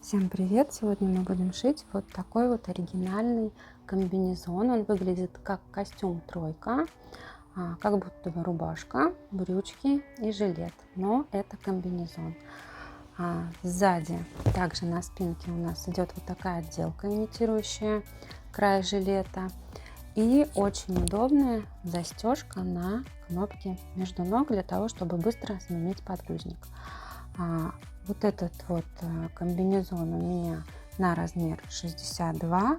Всем привет! Сегодня мы будем шить вот такой вот оригинальный комбинезон. Он выглядит как костюм тройка, как будто бы рубашка, брючки и жилет, но это комбинезон. Сзади также на спинке у нас идет вот такая отделка, имитирующая край жилета, и очень удобная застежка на кнопке между ног для того, чтобы быстро сменить подгузник. Вот этот вот комбинезон у меня на размер 62,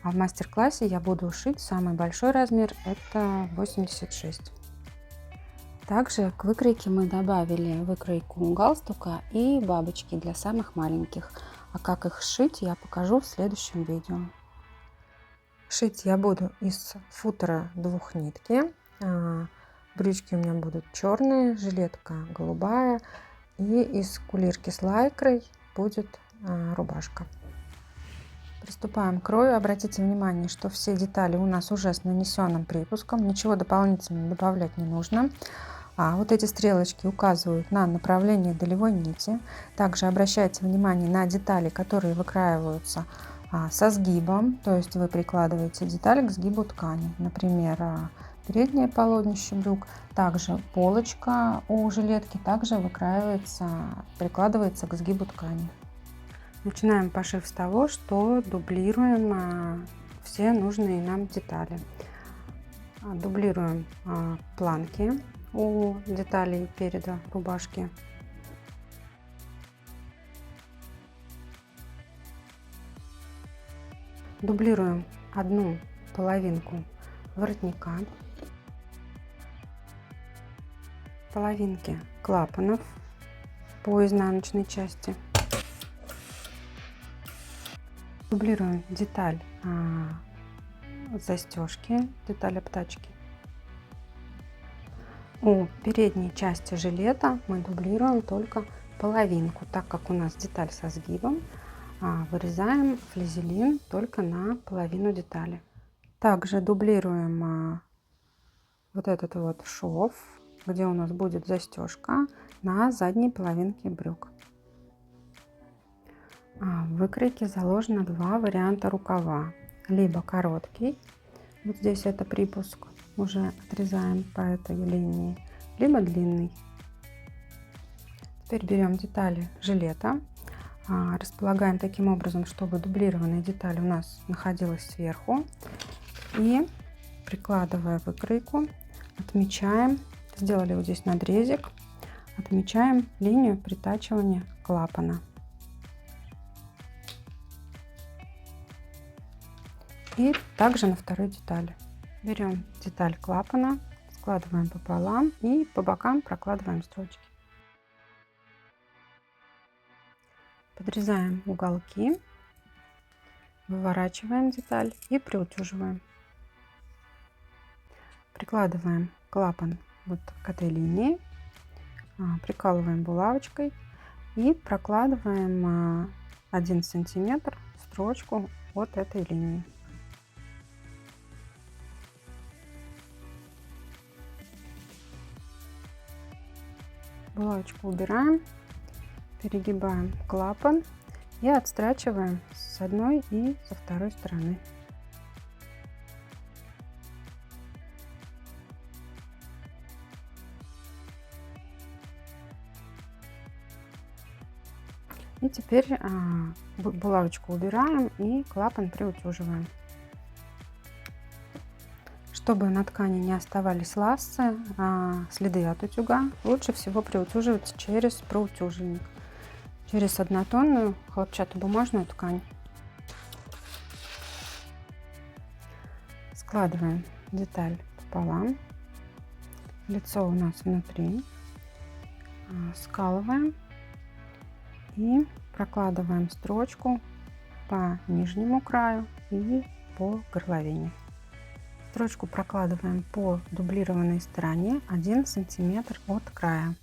а в мастер-классе я буду шить самый большой размер, это 86. Также к выкройке мы добавили выкройку галстука и бабочки для самых маленьких. А как их сшить, я покажу в следующем видео. Шить я буду из футера двухнитки. Брючки у меня будут черные, жилетка голубая. И из кулирки с лайкрой будет рубашка. Приступаем к крою. Обратите внимание, что все детали у нас уже с нанесенным припуском. Ничего дополнительно добавлять не нужно. Вот эти стрелочки указывают на направление долевой нити. Также обращайте внимание на детали, которые выкраиваются со сгибом. То есть вы прикладываете деталь к сгибу ткани. Например, переднее полотнище брюк, также полочка у жилетки также выкраивается, прикладывается к сгибу ткани. Начинаем пошив с того, что дублируем все нужные нам детали. Дублируем планки у деталей переда рубашки. Дублируем одну половинку воротника, половинки клапанов по изнаночной части. Дублируем деталь застежки, деталь обтачки. У передней части жилета мы дублируем только половинку, так как у нас деталь со сгибом, вырезаем флизелин только на половину детали. Также дублируем вот этот вот шов, где у нас будет застежка, на задней половинке брюк. В выкройке заложено два варианта рукава. Либо короткий, вот здесь это припуск, уже отрезаем по этой линии, либо длинный. Теперь берем детали жилета, располагаем таким образом, чтобы дублированная деталь у нас находилась сверху, и прикладывая выкройку, отмечаем, сделали вот здесь надрезик, отмечаем линию притачивания клапана. И также на второй детали. Берем деталь клапана, складываем пополам и по бокам прокладываем строчки. Подрезаем уголки, выворачиваем деталь и приутюживаем. Прикладываем клапан вот к этой линии, прикалываем булавочкой и прокладываем 1 сантиметр строчку от этой линии. Булавочку убираем, перегибаем клапан и отстрачиваем с одной и со второй стороны. И теперь булавочку убираем и клапан приутюживаем. Чтобы на ткани не оставались лассы, следы от утюга, лучше всего приутюживать через проутюжильник, через однотонную хлопчатобумажную ткань. Складываем деталь пополам, лицо у нас внутри, скалываем и прокладываем строчку по нижнему краю и по горловине. Строчку прокладываем по дублированной стороне 1 сантиметр от края.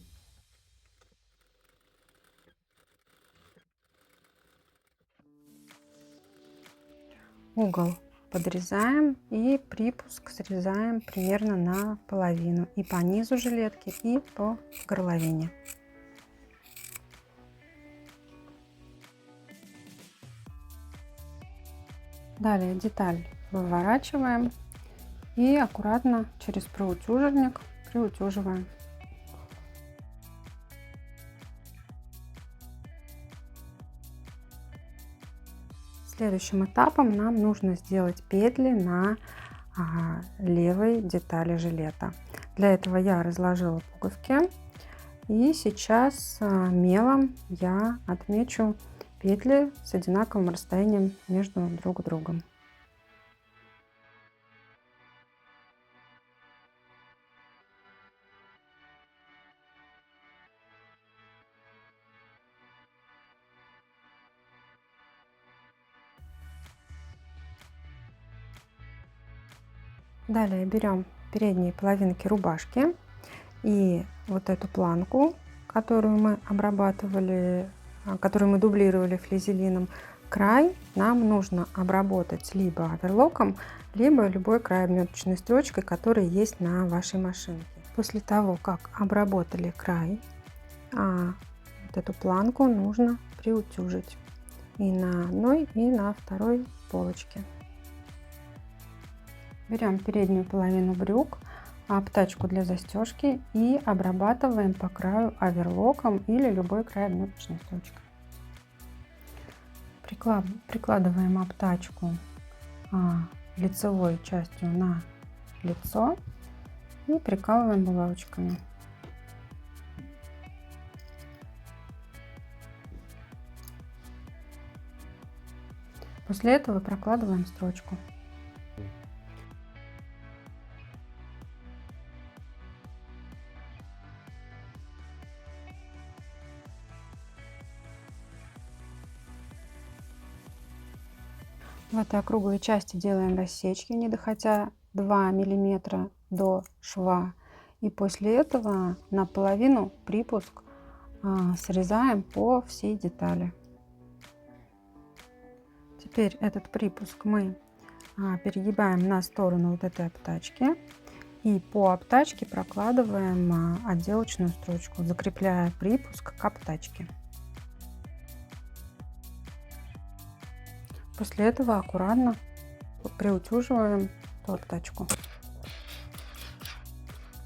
Угол подрезаем и припуск срезаем примерно на половину и по низу жилетки, и по горловине. Далее деталь выворачиваем и аккуратно через проутюжильник приутюживаем. Следующим этапом нам нужно сделать петли на левой детали жилета. Для этого я разложила пуговки и сейчас мелом я отмечу петли с одинаковым расстоянием между друг другом. Далее берем передние половинки рубашки и вот эту планку, которую мы обрабатывали, которую мы дублировали флизелином, край нам нужно обработать либо оверлоком, либо любой край обметочной строчкой, который есть на вашей машинке. После того, как обработали край, вот эту планку нужно приутюжить и на одной, и на второй полочке. Берем переднюю половину брюк, обтачку для застежки и обрабатываем по краю оверлоком или любой край обметочной строчкой. Прикладываем обтачку лицевой частью на лицо и прикалываем булавочками. После этого прокладываем строчку. В этой округлой части делаем рассечки, не доходя 2 мм до шва. И после этого наполовину припуск срезаем по всей детали. Теперь этот припуск мы перегибаем на сторону вот этой обтачки. И по обтачке прокладываем отделочную строчку, закрепляя припуск к обтачке. После этого аккуратно приутюживаем эту обтачку.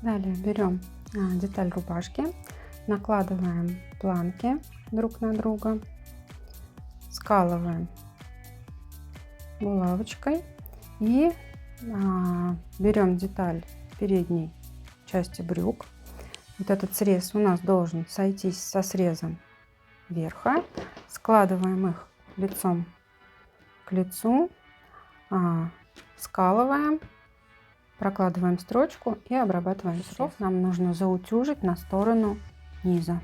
Далее берем деталь рубашки, накладываем планки друг на друга, скалываем булавочкой и берем деталь передней части брюк. Вот этот срез у нас должен сойтись со срезом верха. Складываем их лицом к лицу, скалываем, прокладываем строчку и обрабатываем шов. Нам нужно заутюжить на сторону низа.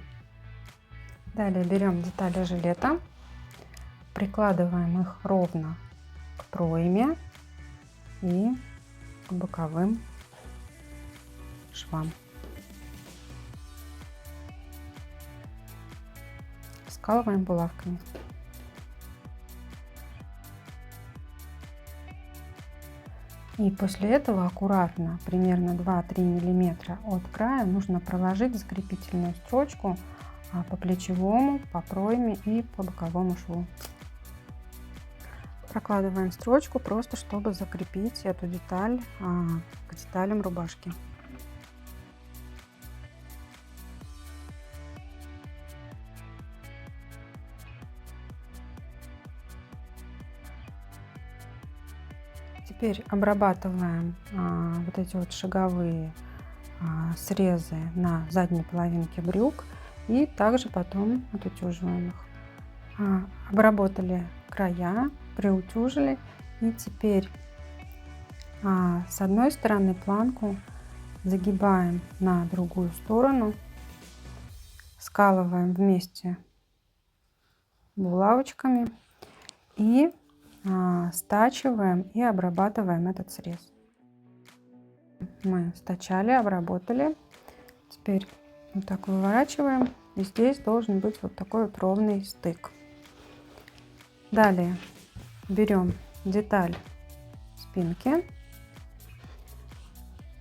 Далее берем детали жилета, прикладываем их ровно к пройме и к боковым швам. Скалываем булавками. И после этого аккуратно, примерно 2-3 мм от края, нужно проложить закрепительную строчку по плечевому, по пройме и по боковому шву. Прокладываем строчку просто, чтобы закрепить эту деталь к деталям рубашки. Теперь обрабатываем вот эти вот шаговые срезы на задней половинке брюк и также потом отутюживаем их. Обработали края, приутюжили, и теперь с одной стороны планку загибаем на другую сторону, скалываем вместе булавочками и стачиваем и обрабатываем этот срез. Мы стачали, обработали. Теперь вот так выворачиваем. И здесь должен быть вот такой вот ровный стык. Далее берем деталь спинки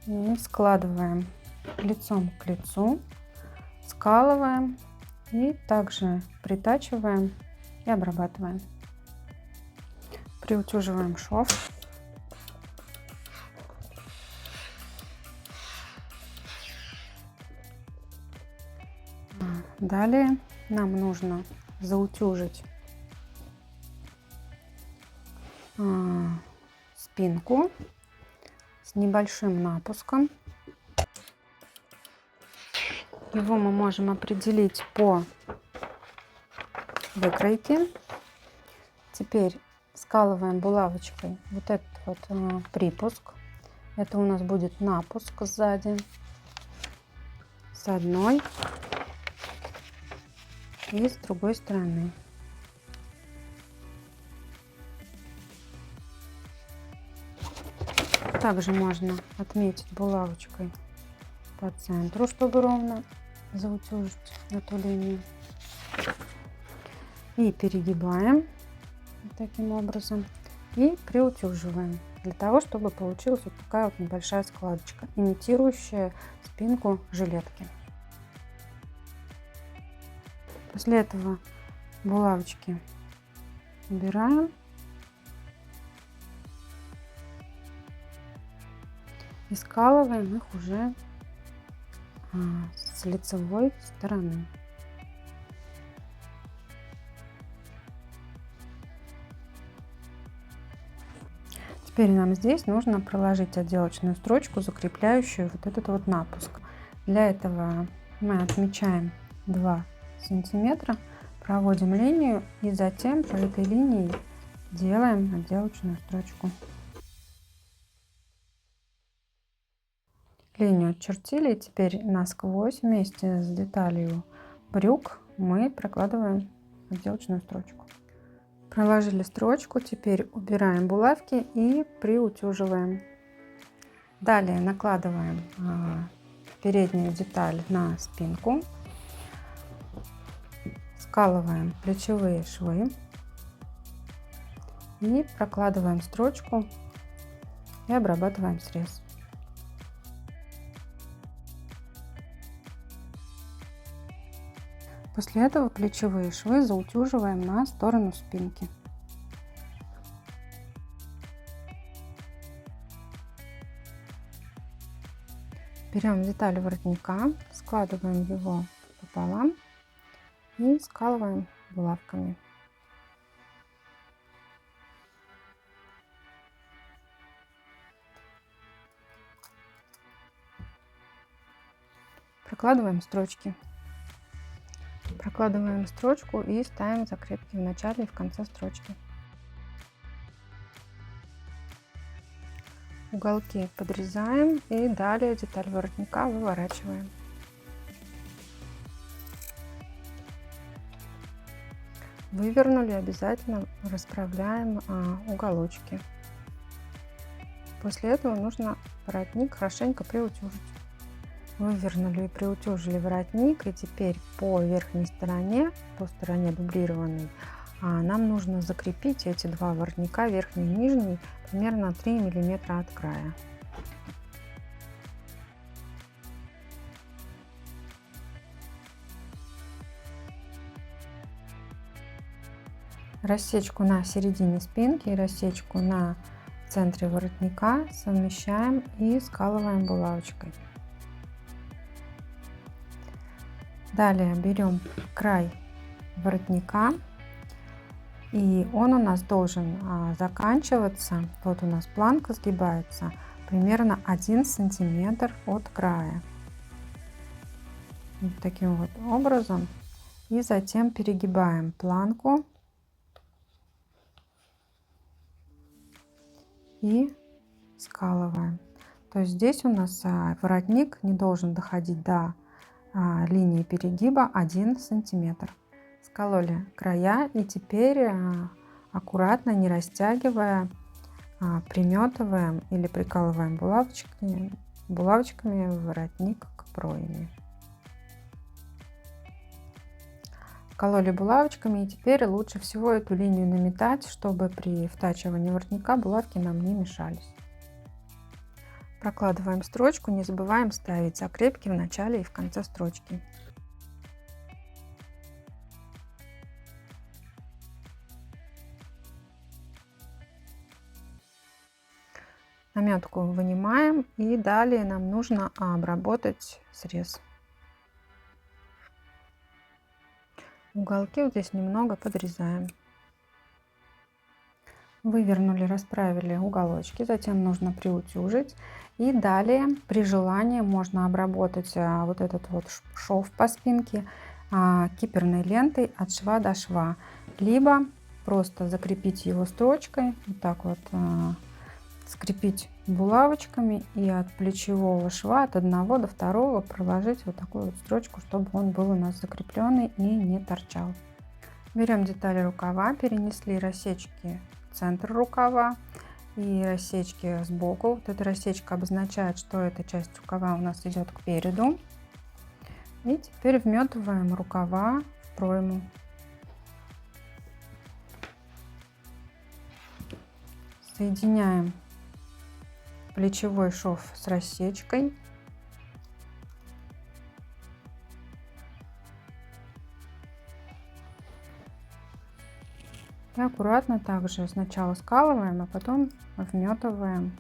и складываем лицом к лицу, скалываем и также притачиваем и обрабатываем. приутюживаем шов. Далее нам нужно заутюжить спинку с небольшим напуском. Его мы можем определить по выкройке. Теперь скалываем булавочкой вот этот вот припуск. Это у нас будет напуск сзади, с одной и с другой стороны. Также можно отметить булавочкой по центру, чтобы ровно заутюжить эту линию. И перегибаем таким образом и приутюживаем, для того, чтобы получилась вот такая вот небольшая складочка, имитирующая спинку жилетки. После этого булавочки убираем и скалываем их уже с лицевой стороны. Теперь нам здесь нужно проложить отделочную строчку, закрепляющую вот этот вот напуск. Для этого мы отмечаем 2 сантиметра, проводим линию и затем по этой линии делаем отделочную строчку. Линию отчертили, и теперь насквозь вместе с деталью брюк мы прокладываем отделочную строчку. Проложили строчку, теперь убираем булавки и приутюживаем. Далее накладываем переднюю деталь на спинку, скалываем плечевые швы и прокладываем строчку и обрабатываем срез. После этого плечевые швы заутюживаем на сторону спинки. Берем деталь воротника, складываем его пополам и скалываем булавками. Прокладываем строчки. Прокладываем строчку и ставим закрепки в начале и в конце строчки. Уголки подрезаем и далее деталь воротника выворачиваем. Вывернули, обязательно расправляем уголочки. После этого нужно воротник хорошенько приутюжить. Вывернули и приутюжили воротник, и теперь по верхней стороне, по стороне дублированной, нам нужно закрепить эти 2 воротника, верхний и нижний, примерно 3 мм от края. Рассечку на середине спинки и рассечку на центре воротника совмещаем и скалываем булавочкой. Далее берем край воротника, и он у нас должен заканчиваться, вот у нас планка сгибается, примерно 1 сантиметр от края. Вот таким вот образом. И затем перегибаем планку и скалываем. То есть здесь у нас воротник не должен доходить до линии перегиба 1 сантиметр. Скололи края и теперь аккуратно, не растягивая, приметываем или прикалываем булавочками воротник к пройме. Скололи булавочками, и теперь лучше всего эту линию наметать, чтобы при втачивании воротника булавки нам не мешались. Прокладываем строчку, не забываем ставить закрепки в начале и в конце строчки. Наметку вынимаем, и далее нам нужно обработать срез. Уголки вот здесь немного подрезаем. Вывернули, расправили уголочки, затем нужно приутюжить. И далее при желании можно обработать вот этот вот шов по спинке киперной лентой от шва до шва, либо просто закрепить его строчкой, вот так вот скрепить булавочками и от плечевого шва от одного до второго проложить вот такую вот строчку, чтобы он был у нас закрепленный и не торчал. Берем детали рукава, перенесли рассечки в центр рукава и рассечки сбоку. Вот эта рассечка обозначает, что эта часть рукава у нас идет к переду. И теперь вметываем рукава в пройму. Соединяем плечевой шов с рассечкой. И аккуратно также сначала скалываем, а потом вметываем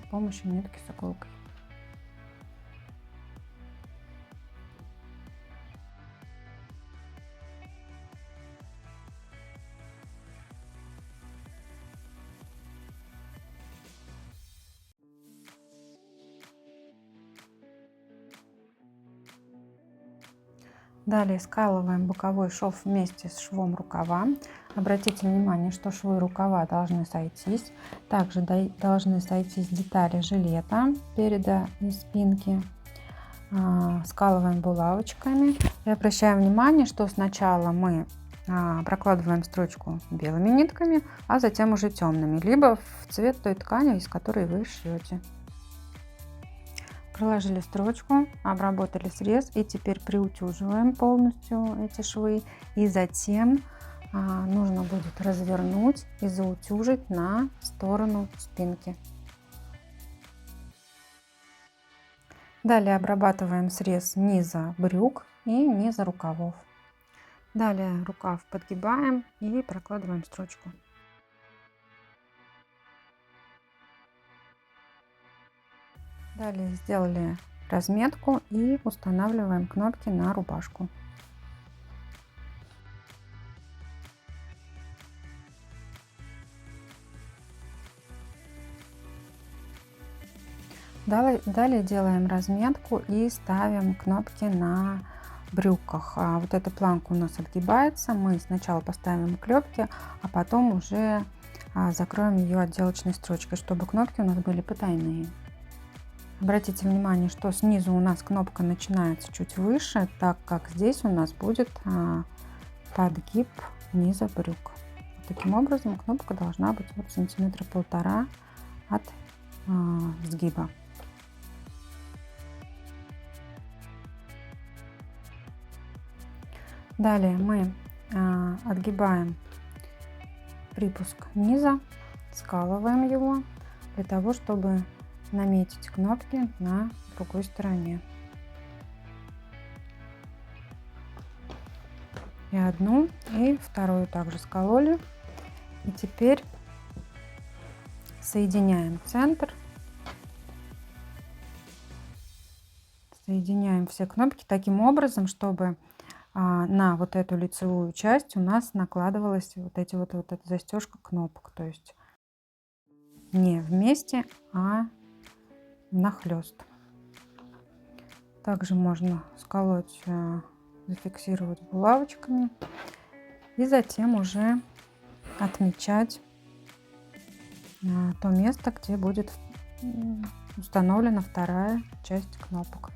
с помощью нитки с иголкой. Далее скалываем боковой шов вместе с швом рукава. Обратите внимание, что швы рукава должны сойтись. Также должны сойтись детали жилета, переда и спинки. Скалываем булавочками. И обращаем внимание, что сначала мы прокладываем строчку белыми нитками, а затем уже темными, либо в цвет той ткани, из которой вы шьете. Проложили строчку, обработали срез и теперь приутюживаем полностью эти швы. И затем нужно будет развернуть и заутюжить на сторону спинки. Далее обрабатываем срез низа брюк и низа рукавов. Далее рукав подгибаем и прокладываем строчку. Далее сделали разметку и устанавливаем кнопки на рубашку. Далее делаем разметку и ставим кнопки на брюках. Вот эта планка у нас отгибается. Мы сначала поставим клепки, а потом уже закроем ее отделочной строчкой, чтобы кнопки у нас были потайные. Обратите внимание, что снизу у нас кнопка начинается чуть выше, так как здесь у нас будет подгиб низа брюк. Таким образом кнопка должна быть вот сантиметра полтора от сгиба. Далее мы отгибаем припуск низа, скалываем его для того, чтобы наметить кнопки на другой стороне. И одну, и вторую также скололи. И теперь соединяем центр. Соединяем все кнопки таким образом, чтобы на вот эту лицевую часть у нас накладывалась вот эта застежка кнопок. То есть не вместе, а нахлест. Также можно сколоть, зафиксировать булавочками и затем уже отмечать то место, где будет установлена вторая часть кнопок.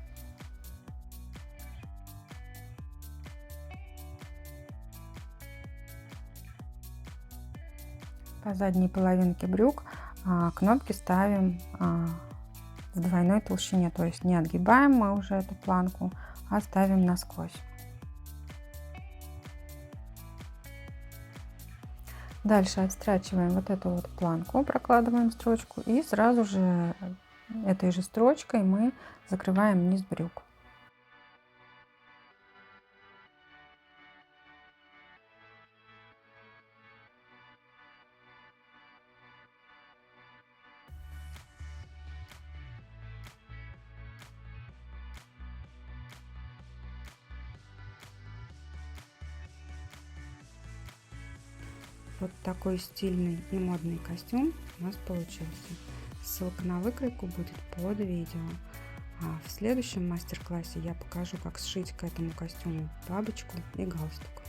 По задней половинке брюк кнопки ставим в двойной толщине, то есть не отгибаем мы уже эту планку, а ставим насквозь. Дальше отстрачиваем вот эту вот планку, прокладываем строчку и сразу же этой же строчкой мы закрываем низ брюк. Вот такой стильный и модный костюм у нас получился. Ссылка на выкройку будет под видео. А в следующем мастер-классе я покажу, как сшить к этому костюму бабочку и галстук.